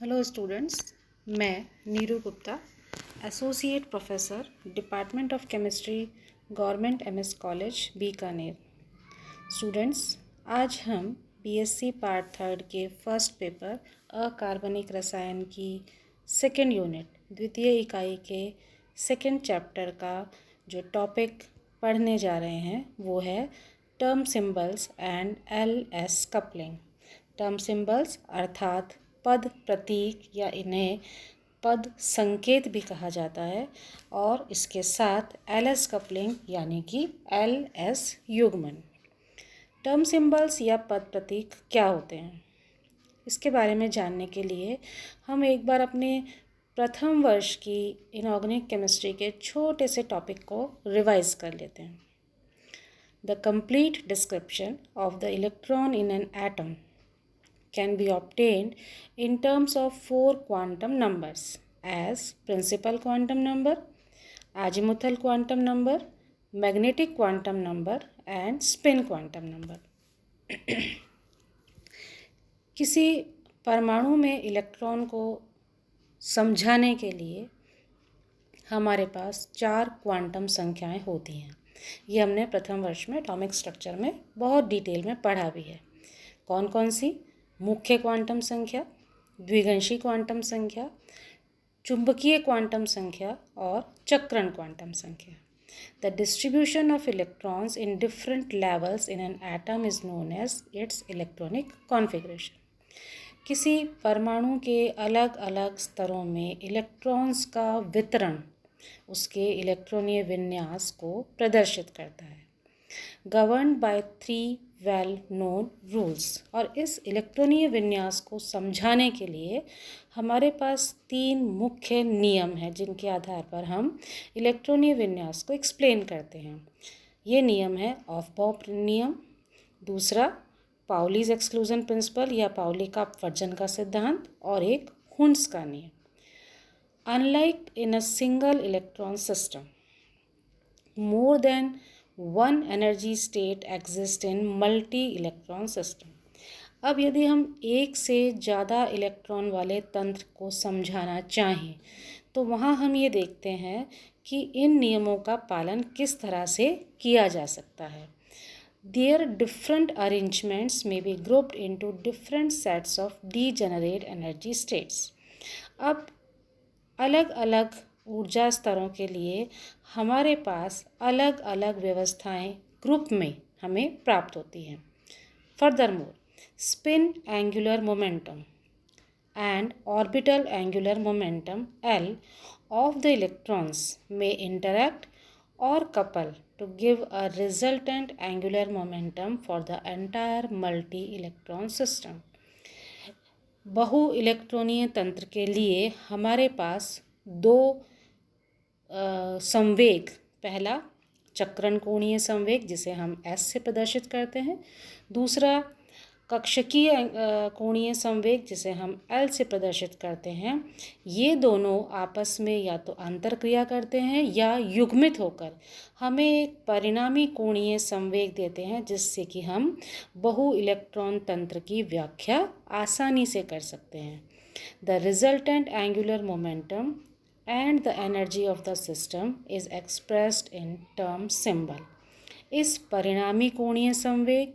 Hello students, मैं Neeru Gupta, associate professor, department of chemistry, government MS college, Bikaner. Students, आज हम BSc part third के first paper अकार्बनिक रसायन की सेकेंड यूनिट द्वितीय इकाई के सेकेंड चैप्टर का जो टॉपिक पढ़ने जा रहे हैं वो है term symbols and LS coupling. Term symbols अर्थात पद प्रतीक या इन्हें पद संकेत भी कहा जाता है, और इसके साथ एलएस कपलिंग यानी कि एलएस युग्मन। टर्म सिंबल्स या पद प्रतीक क्या होते हैं, इसके बारे में जानने के लिए हम एक बार अपने प्रथम वर्ष की इनऑर्गेनिक केमिस्ट्री के छोटे से टॉपिक को रिवाइज कर लेते हैं। The complete description of the electron in an atom can be obtained in terms of 4 quantum numbers as principal quantum number, azimuthal quantum number, magnetic quantum number and spin quantum number. किसी परमाणु में electron को समझाने के लिए हमारे पास 4 quantum संख्याएं होती हैं। ये हमने प्रथम वर्ष में एटॉमिक स्ट्रक्चर में बहुत डिटेल में पढ़ा भी है। कौन कौन सी? मुख्य क्वांटम संख्या, द्विगंशी क्वांटम संख्या, चुंबकीय क्वांटम संख्या और चक्रण क्वांटम संख्या। The distribution of electrons in different levels in an atom is known as its electronic configuration. किसी परमाणु के अलग अलग स्तरों में इलेक्ट्रॉन्स का वितरण उसके इलेक्ट्रॉनीय विन्यास को प्रदर्शित करता है। Governed bye 3 well known rules. और इस इलेक्ट्रॉनीय विन्यास को समझाने के लिए हमारे पास 3 मुख्य नियम हैं जिनके आधार पर हम इलेक्ट्रॉनीय विन्यास को एक्सप्लेन करते हैं। ये नियम है ऑफ-बाउ नियम, दूसरा पाउलीज एक्सक्लूजन प्रिंसिपल या पाउली का अपवर्जन का सिद्धांत, और एक हुंड्स का नियम। Unlike in a single electron system, more than one energy state exist in multi electron system। अब यदि हम एक से ज़्यादा इलेक्ट्रॉन वाले तंत्र को समझाना चाहें तो वहाँ हम ये देखते हैं कि इन नियमों का पालन किस तरह से किया जा सकता है। Their different arrangements may be grouped into different sets of degenerate energy states। अब अलग अलग ऊर्जा स्तरों के लिए हमारे पास अलग अलग व्यवस्थाएं ग्रुप में हमें प्राप्त होती हैं। Furthermore, spin angular momentum and orbital angular momentum L of the electrons may interact or couple to give a resultant angular momentum for the entire multi-electron system। बहु इलेक्ट्रॉनीय तंत्र के लिए हमारे पास 2 संवेग, पहला चक्रण कोणीय संवेग जिसे हम S से प्रदर्शित करते हैं, दूसरा कक्षकीय कोणीय संवेग जिसे हम L से प्रदर्शित करते हैं। ये दोनों आपस में या तो अंतरक्रिया करते हैं या युग्मित होकर हमें एक परिणामी कोणीय संवेग देते हैं जिससे कि हम बहु इलेक्ट्रॉन तंत्र की व्याख्या आसानी से कर सकते हैं। The resultant angular momentum and the energy of the system is expressed in term symbol। इस परिणामी कोणीय संवेग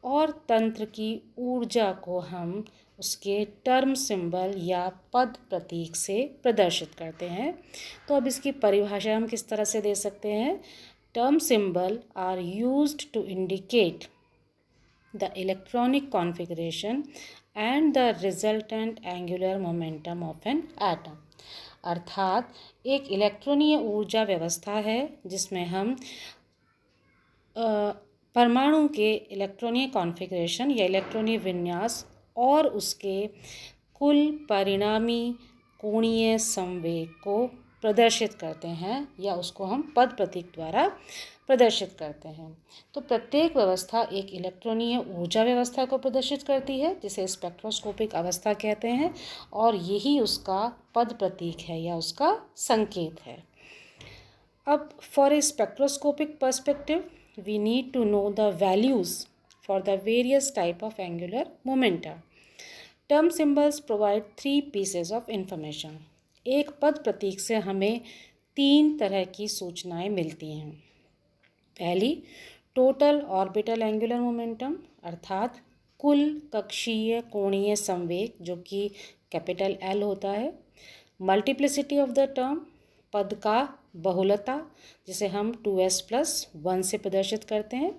और तंत्र की ऊर्जा को हम उसके टर्म सिंबल या पद प्रतीक से प्रदर्शित करते हैं। तो अब इसकी परिभाषा हम किस तरह से दे सकते हैं? Term symbol are used to indicate the electronic configuration and the resultant angular momentum of an atom. अर्थात एक इलेक्ट्रॉनीय ऊर्जा व्यवस्था है जिसमें हम परमाणु के इलेक्ट्रॉनीय कॉन्फ़िगरेशन या इलेक्ट्रॉनीय विन्यास और उसके कुल परिणामी कोणीय संवेग को प्रदर्शित करते हैं या उसको हम पद प्रतीक द्वारा प्रदर्शित करते हैं। तो प्रत्येक व्यवस्था एक इलेक्ट्रॉनीय ऊर्जा व्यवस्था को प्रदर्शित करती है जिसे स्पेक्ट्रोस्कोपिक अवस्था कहते हैं, और यही उसका पद प्रतीक है या उसका संकेत है। अब for a spectroscopic perspective we need to know the values for the various type of angular momenta. Term symbols provide 3 pieces of information. एक पद प्रतीक से हमें 3 तरह की सूचनाएं मिलती हैं। पहली, टोटल ऑर्बिटल एंगुलर मोमेंटम अर्थात कुल कक्षीय कोणीय संवेग जो कि कैपिटल एल होता है। मल्टीप्लिसिटी ऑफ द टर्म, पद का बहुलता जिसे हम 2s+1 से प्रदर्शित करते हैं।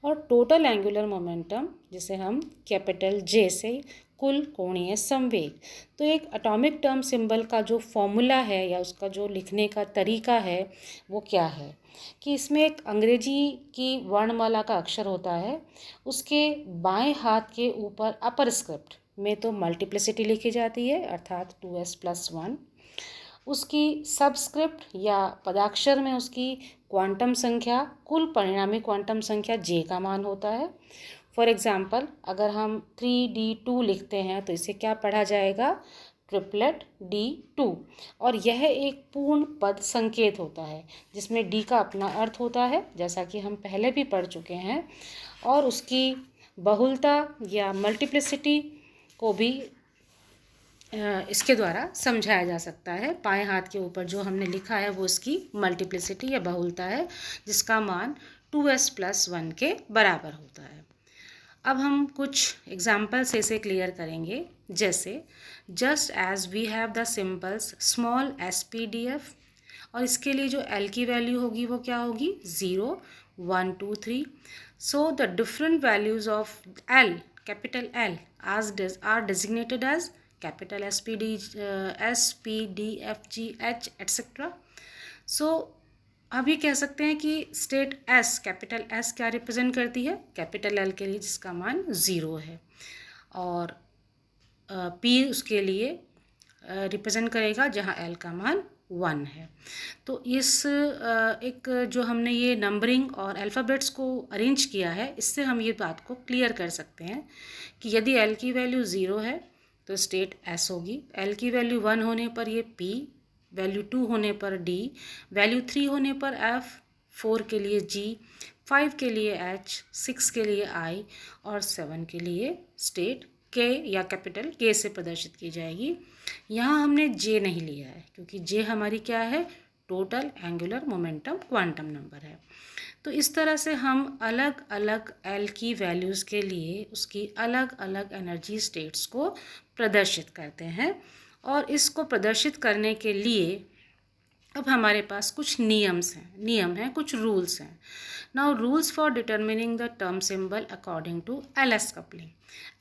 और टोटल एंगुलर मोमेंटम जिसे हम कैपिटल जे से कुल कोणीय संवेग। तो एक एटॉमिक टर्म सिंबल का जो फॉर्मूला है या उसका जो लिखने का तरीका है वो क्या है कि इसमें एक अंग्रेजी की वर्णमाला का अक्षर होता है, उसके बाएं हाथ के ऊपर अपर स्क्रिप्ट में तो मल्टीप्लिसिटी लिखी जाती है अर्थात 2s+1। उसकी सबस्क्रिप्ट या पदाक्षर में उसकी क्वांटम संख्या, कुल परिणामी क्वांटम संख्या जे का मान होता है। फॉर एग्जांपल अगर हम 3d2 लिखते हैं तो इसे क्या पढ़ा जाएगा, ट्रिपलेट d2। और यह एक पूर्ण पद संकेत होता है जिसमें d का अपना अर्थ होता है जैसा कि हम पहले भी पढ़ चुके हैं। और उसकी बहुलता या मल्टीप्लिसिटी को भी इसके द्वारा समझाया जा सकता है। बाएं हाथ के ऊपर जो हमने लिखा है वो इसकी मल्टीप्लिसिटी या बहुलता है जिसका मान 2s+1 के बराबर होता है। अब हम कुछ एग्जाम्पल से इसे क्लियर करेंगे, जैसे just as we have the symbols small spdf, और इसके लिए जो l की वैल्यू होगी वो क्या होगी 0, 1, 2, 3। So the different values of l, capital L are designated as capital SPDFGH et cetera. सो अब ये कह सकते हैं कि स्टेट S, कैपिटल S क्या रिप्रेजेंट करती है, कैपिटल L के लिए जिसका मान 0 है, और P उसके लिए रिप्रेजेंट करेगा जहाँ L का मान 1 है। तो इस एक जो हमने ये नंबरिंग और अल्फ़ाबेट्स को अरेंज किया है, इससे हम ये बात को क्लियर कर सकते हैं कि यदि L की वैल्यू 0 है तो स्टेट S होगी, L की वैल्यू 1 होने पर ये P, वैल्यू 2 होने पर D, वैल्यू 3 होने पर F, 4 के लिए G, 5 के लिए H, 6 के लिए I और 7 के लिए स्टेट K या कैपिटल K से प्रदर्शित की जाएगी। यहाँ हमने J नहीं लिया है क्योंकि J हमारी क्या है, total angular momentum quantum number है। तो इस तरह से हम अलग अलग L की वैल्यूज़ के लिए उसकी अलग अलग एनर्जी स्टेट्स को प्रदर्शित करते हैं। और इसको प्रदर्शित करने के लिए अब हमारे पास कुछ नियम हैं, कुछ रूल्स हैं। Now rules for determining the term symbol according to LS coupling.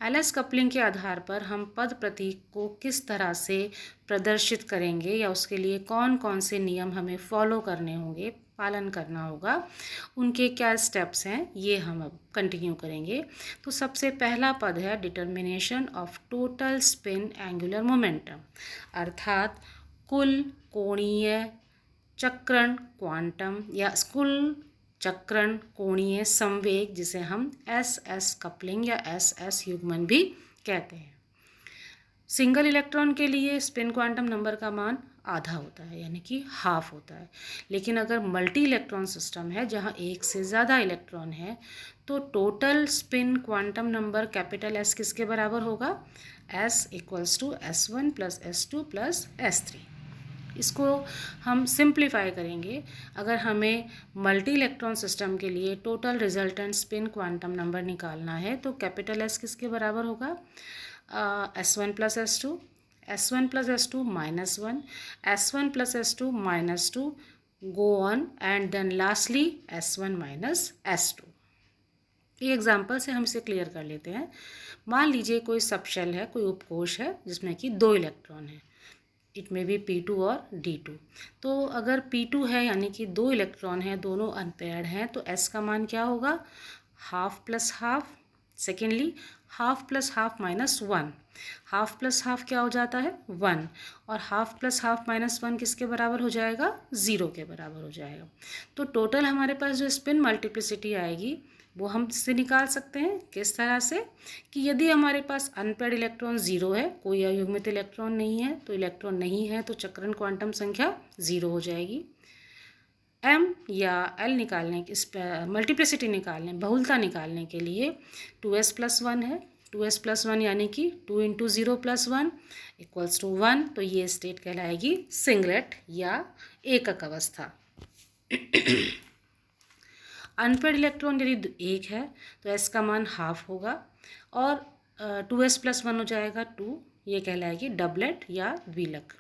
LS coupling के आधार पर हम पद प्रतीक को किस तरह से प्रदर्शित करेंगे या उसके लिए कौन कौन से नियम हमें फॉलो करने होंगे, पालन करना होगा, उनके क्या स्टेप्स हैं, ये हम अब कंटिन्यू करेंगे। तो सबसे पहला पद है determination of total spin angular momentum अर्थात कुल कोणीय चक्रण क्वांटम या कुल चक्रण कोणीय संवेग जिसे हम SS कपलिंग या SS युग्मन भी कहते हैं। सिंगल इलेक्ट्रॉन के लिए स्पिन क्वांटम नंबर का मान आधा होता है यानी कि हाफ होता है, लेकिन अगर मल्टी इलेक्ट्रॉन सिस्टम है जहाँ एक से ज़्यादा इलेक्ट्रॉन है तो total spin quantum number capital S किसके बराबर होगा, S = S1 + S2 + S3। इसको हम सिंप्लीफाई करेंगे। अगर हमें मल्टी इलेक्ट्रॉन सिस्टम के लिए total resultant spin quantum number निकालना है तो कैपिटल S किसके बराबर होगा, S1 + S2, S1 + S2 -1, S1 + S2 -2, go on and then lastly S1 - S2। ये एग्जाम्पल से हम इसे क्लियर कर लेते हैं। मान लीजिए कोई सबशेल है, कोई उपकोश है जिसमें कि 2 इलेक्ट्रॉन है, इट में भी P2 और D2। तो अगर P2 है यानी कि 2 इलेक्ट्रॉन हैं, दोनों अनपेयर्ड हैं, तो S का मान क्या होगा, half plus half. Secondly half plus half -1, half plus half क्या हो जाता है 1, और हाफ प्लस हाफ -1 किसके बराबर हो जाएगा, 0 के बराबर हो जाएगा। तो टोटल हमारे पास जो स्पिन मल्टीप्लिसिटी आएगी वो हम इससे निकाल सकते हैं। किस तरह से कि यदि हमारे पास अनपेयर्ड इलेक्ट्रॉन 0 है, कोई अयुग्मित इलेक्ट्रॉन नहीं है, तो इलेक्ट्रॉन नहीं है तो चक्रण क्वांटम संख्या 0 हो जाएगी। M या L निकालने की मल्टीप्लिसिटी निकालने, बहुलता निकालने के लिए 2s+1 है, 2s+1 यानी कि 2 × 0 + 1 = 1, तो ये स्टेट कहलाएगी सिंगलेट या एकक अवस्था। अनपेड इलेक्ट्रॉन यदि 1 है तो s का मान हाफ होगा और 2s+1 हो जाएगा 2, ये कहलाएगी डबलेट या द्विलक।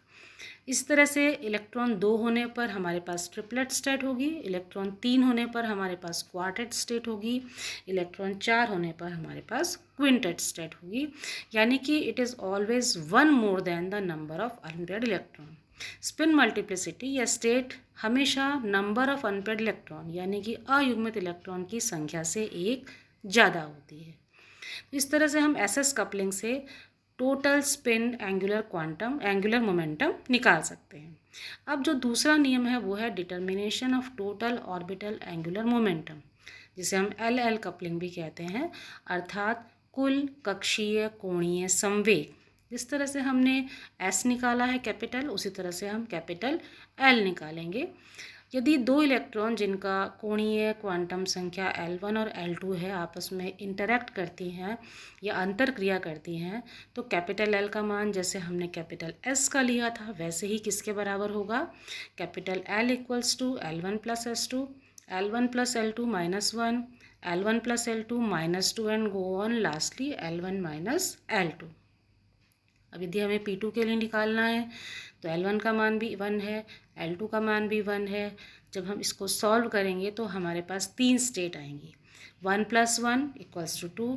इस तरह से इलेक्ट्रॉन 2 होने पर हमारे पास ट्रिपलेट स्टेट होगी, इलेक्ट्रॉन 3 होने पर हमारे पास क्वार्टेट स्टेट होगी, इलेक्ट्रॉन 4 होने पर हमारे पास क्विंटेट स्टेट होगी, यानी कि it is always 1 more than the number of unpaired electron. Spin multiplicity या स्टेट हमेशा नंबर ऑफ अनपेड इलेक्ट्रॉन यानी कि अयुग्मित इलेक्ट्रॉन की संख्या से एक ज़्यादा होती है। इस तरह से हम एसएस कपलिंग से टोटल स्पिन एंगुलर मोमेंटम निकाल सकते हैं। अब जो दूसरा नियम है वो है determination of total orbital angular momentum, जिसे हम एल कपलिंग भी कहते हैं, अर्थात कुल कक्षीय कोणीय संवेग। जिस तरह से हमने एस निकाला है कैपिटल, उसी तरह से हम कैपिटल एल निकालेंगे। यदि 2 इलेक्ट्रॉन जिनका कोणीय क्वांटम संख्या L1 और L2 है आपस में इंटरैक्ट करती हैं या अंतर क्रिया करती हैं, तो कैपिटल L का मान जैसे हमने कैपिटल S का लिया था वैसे ही किसके बराबर होगा, capital L = L1 + S2, L1 + L2 - 1, L1 + L2 - 2 and go on lastly L1 - L2। अब यदि हमें P2 के लिए निकालना है तो L1 का मान भी 1 है, L2 का मान भी 1 है। जब हम इसको सॉल्व करेंगे तो हमारे पास 3 स्टेट आएंगी, 1 + 1 = 2,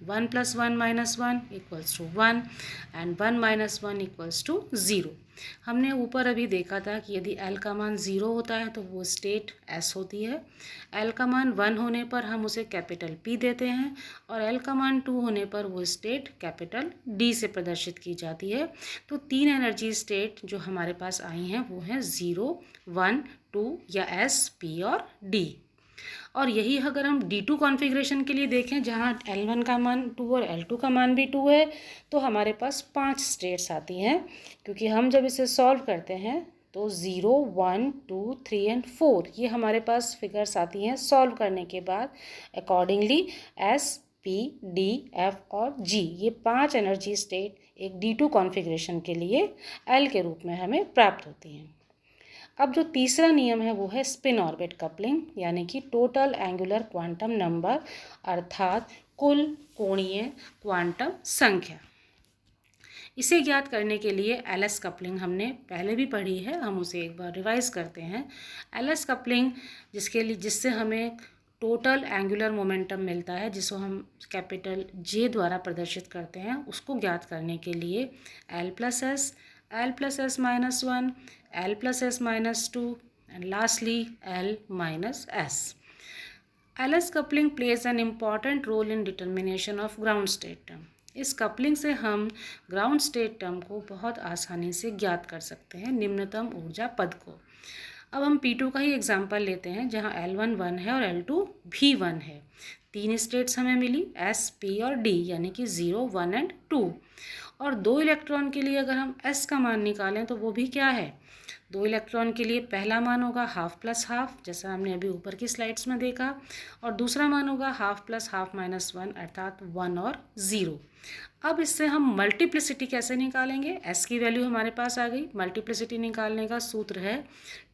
1 + 1 - 1 = 1 एंड 1 - 1 = 0। हमने ऊपर अभी देखा था कि यदि L का मान 0 होता है तो वो स्टेट S होती है, L का मान 1 होने पर हम उसे कैपिटल P देते हैं और L का मान 2 होने पर वो स्टेट कैपिटल D से प्रदर्शित की जाती है। तो 3 एनर्जी स्टेट जो हमारे पास आई हैं वो हैं 0, 1, 2 या S, P और D। और यही अगर हम D2 कॉन्फ़िगरेशन के लिए देखें जहाँ L1 का मान 2 और L2 का मान भी 2 है, तो हमारे पास 5 स्टेट्स आती हैं, क्योंकि हम जब इसे सॉल्व करते हैं तो 0, 1, 2, 3 एंड 4 ये हमारे पास फिगर्स आती हैं सॉल्व करने के बाद। Accordingly S, P, D, F और G ये 5 एनर्जी स्टेट एक D2 कॉन्फ़िगरेशन के लिए L के रूप में हमें प्राप्त होती हैं। अब जो तीसरा नियम है वो है स्पिन ऑर्बिट कपलिंग, यानी कि टोटल एंगुलर क्वांटम नंबर, अर्थात कुल कोणीय क्वांटम संख्या। इसे ज्ञात करने के लिए एलएस कपलिंग हमने पहले भी पढ़ी है, हम उसे एक बार रिवाइज करते हैं। एलएस कपलिंग जिससे हमें टोटल एंगुलर मोमेंटम मिलता है, जिसको हम कैपिटल J द्वारा प्रदर्शित करते हैं, उसको ज्ञात करने के लिए L + S, L + S - 1, L + S - 2 and lastly L - S. LS coupling plays an important role in determination of ground state term. इस कपलिंग से हम ग्राउंड स्टेट टर्म को बहुत आसानी से ज्ञात कर सकते हैं, निम्नतम ऊर्जा पद को। अब हम P2 का ही एग्जाम्पल लेते हैं जहाँ L1 1 है और L2 भी 1 है। 3 स्टेट्स हमें मिली S, P और D, यानी कि 0, 1 एंड 2। और 2 इलेक्ट्रॉन के लिए अगर हम S का मान निकालें तो वो भी क्या है, 2 इलेक्ट्रॉन के लिए पहला मान होगा हाफ प्लस हाफ, जैसा हमने अभी ऊपर की स्लाइड्स में देखा, और दूसरा मान होगा हाफ प्लस हाफ -1 अर्थात 1 और 0। अब इससे हम मल्टीप्लिसिटी कैसे निकालेंगे, S की वैल्यू हमारे पास आ गई। मल्टीप्लिसिटी निकालने का सूत्र है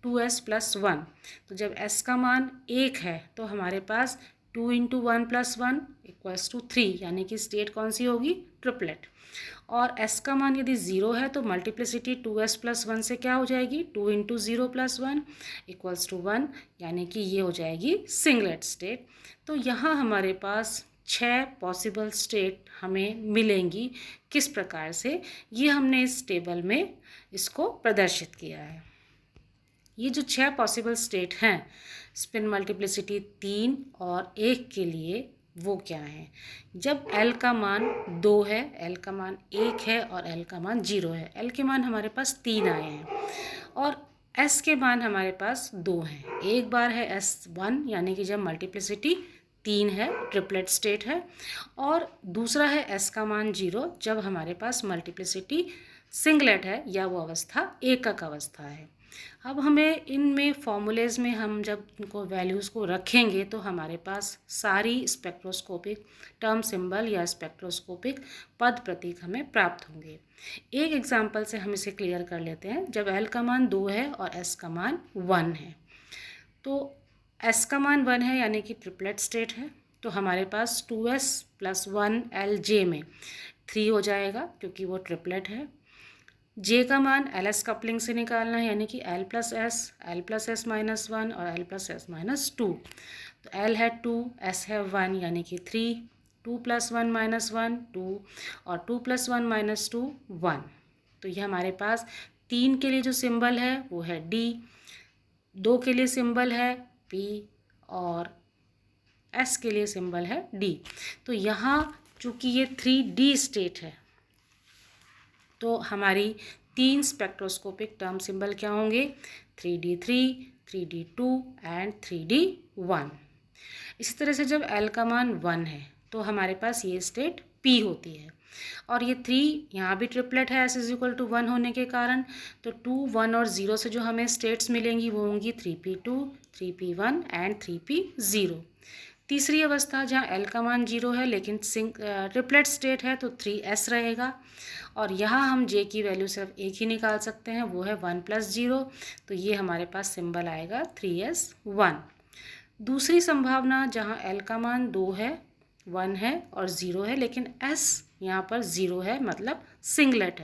2s + 1। तो जब S का मान 1 है तो हमारे पास 2 × 1 + 1 = 3, यानी कि स्टेट कौन सी होगी, ट्रिपलेट। और S का मान यदि 0 है तो मल्टीप्लिसिटी 2s + 1 से क्या हो जाएगी, 2 × 0 + 1 = 1, यानी कि ये हो जाएगी सिंगलेट स्टेट। तो यहाँ हमारे पास 6 पॉसिबल स्टेट हमें मिलेंगी। किस प्रकार से, ये हमने इस टेबल में इसको प्रदर्शित किया है। ये जो 6 पॉसिबल स्टेट हैं स्पिन मल्टीप्लिसिटी 3 और 1 के लिए, वो क्या है, जब L का मान 2 है, L का मान 1 है और L का मान 0 है। L के मान हमारे पास 3 आए हैं और S के मान हमारे पास 2 हैं। एक बार है S1, यानी कि जब मल्टीप्लिसिटी 3 है, ट्रिपलेट स्टेट है, और दूसरा है S का मान 0 जब हमारे पास मल्टीप्लिसिटी सिंगलेट है या वो अवस्था एकक अवस्था है। अब हमें इनमें फॉर्मूलेज़ में हम जब इनको वैल्यूज़ को रखेंगे तो हमारे पास सारी स्पेक्ट्रोस्कोपिक टर्म सिंबल या स्पेक्ट्रोस्कोपिक पद प्रतीक हमें प्राप्त होंगे। एक एग्जांपल से हम इसे क्लियर कर लेते हैं। जब L का मान 2 है और S का मान 1 है, तो S का मान 1 है यानी कि ट्रिपलेट स्टेट है, तो हमारे पास 2S + 1LJ में 3 हो जाएगा क्योंकि वो ट्रिपलेट है। J का मान LS कपलिंग से निकालना है यानी कि L + S - 1 और L + S - 2। तो L है 2, S है 1 यानी कि 3, 2 + 1 - 1 2 और 2 + 1 - 2 1। तो ये हमारे पास 3 के लिए जो सिंबल है वो है D, 2 के लिए सिंबल है P और S के लिए सिंबल है D। तो यहाँ चूँकि ये 3D स्टेट है तो हमारी 3 स्पेक्ट्रोस्कोपिक टर्म सिंबल क्या होंगे? 3D3, 3D2 and 3D1। इसी तरह से जब L का मान 1 है तो हमारे पास ये स्टेट P होती है और ये 3 यहाँ भी ट्रिपलेट है S = 1 होने के कारण, तो 2, 1 और 0 से जो हमें स्टेट्स मिलेंगी वो होंगी 3P2, 3P1 एंड 3P0। तीसरी अवस्था जहाँ L का मान 0 है लेकिन ट्रिपलेट स्टेट है तो 3S रहेगा और यहाँ हम J की वैल्यू सिर्फ एक ही निकाल सकते हैं, वो है 1 + 0, तो ये हमारे पास सिंबल आएगा 3S1। दूसरी संभावना जहाँ L का मान 2 है, 1 है और 0 है लेकिन S यहाँ पर 0 है, मतलब सिंगलेट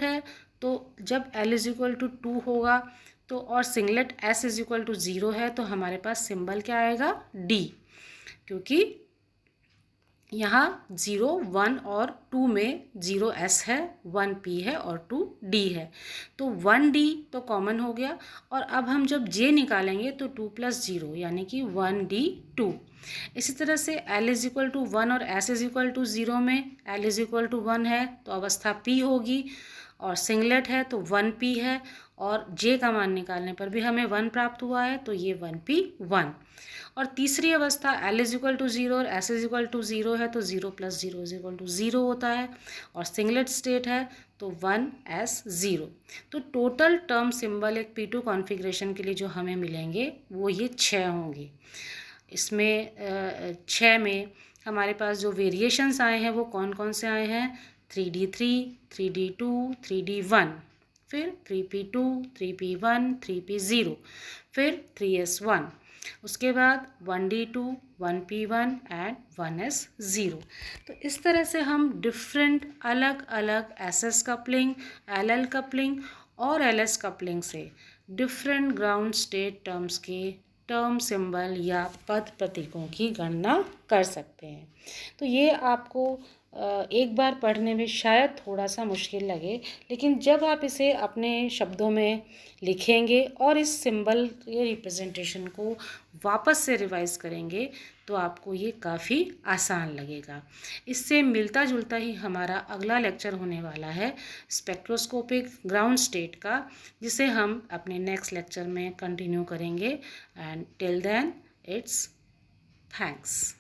है। तो जब L = 2 होगा तो और सिंगलेट S = 0 है तो हमारे पास सिंबल क्या आएगा? D, क्योंकि यहाँ 0, 1 और 2 में 0S है, 1P है और 2D है, तो 1D तो कॉमन हो गया और अब हम जब J निकालेंगे तो 2 + 0 यानी कि 1D2। इसी तरह से L = 1 और S = 0 में L = 1 है तो अवस्था P होगी और सिंगलेट है तो 1P है और J का मान निकालने पर भी हमें 1 प्राप्त हुआ है तो ये 1P1। और तीसरी अवस्था L = 0 और S = 0 है तो 0 + 0 = 0 होता है और सिंगलेट स्टेट है तो 1S0। तो टोटल टर्म सिंबल एक P2 कॉन्फ़िगरेशन के लिए जो हमें मिलेंगे वो ये 6 होंगे। इसमें 6 में हमारे पास जो वेरिएशंस आए हैं वो कौन कौन से आए हैं? 3D3, 3D2, 3D1, फिर 3P2, 3P1, 3P0, फिर 3S1, उसके बाद 1D2, 1P1 एंड 1S0। तो इस तरह से हम डिफरेंट अलग अलग SS कपलिंग, LL कपलिंग और LS कपलिंग से डिफरेंट ग्राउंड स्टेट टर्म्स के टर्म सिंबल या पद प्रतीकों की गणना कर सकते हैं। तो ये आपको एक बार पढ़ने में शायद थोड़ा सा मुश्किल लगे, लेकिन जब आप इसे अपने शब्दों में लिखेंगे और इस सिंबल के रिप्रेजेंटेशन को वापस से रिवाइज करेंगे तो आपको ये काफ़ी आसान लगेगा। इससे मिलता जुलता ही हमारा अगला लेक्चर होने वाला है स्पेक्ट्रोस्कोपिक ग्राउंड स्टेट का, जिसे हम अपने नेक्स्ट लेक्चर में कंटिन्यू करेंगे। And till then it's thanks.